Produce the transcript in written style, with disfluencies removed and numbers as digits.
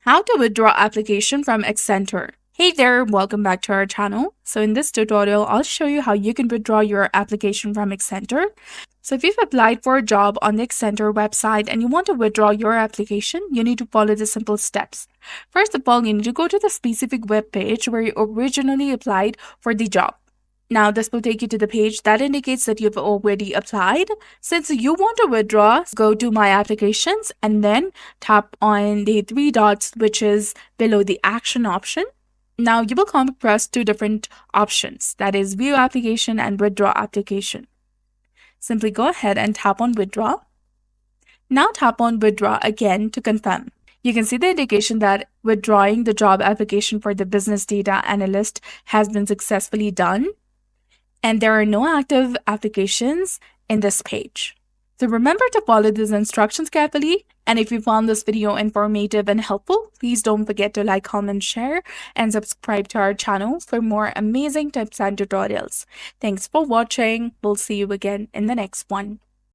How to withdraw application from Accenture. Hey there, welcome back to our channel. So in this tutorial, I'll show you how you can withdraw your application from Accenture. So if you've applied for a job on the Accenture website and you want to withdraw your application, you need to follow the simple steps. First of all, you need to go to the specific web page where you originally applied for the job. Now, this will take you to the page that indicates that you've already applied. Since you want to withdraw, go to My Applications and then tap on the three dots, which is below the action option. Now, you will come across two different options, that is View Application and Withdraw Application. Simply go ahead and tap on Withdraw. Now tap on Withdraw again to confirm. You can see the indication that withdrawing the job application for the business data analyst has been successfully done, and there are no active applications in this page. So remember to follow these instructions carefully. And if you found this video informative and helpful, please don't forget to like, comment, share, and subscribe to our channel for more amazing tips and tutorials. Thanks for watching. We'll see you again in the next one.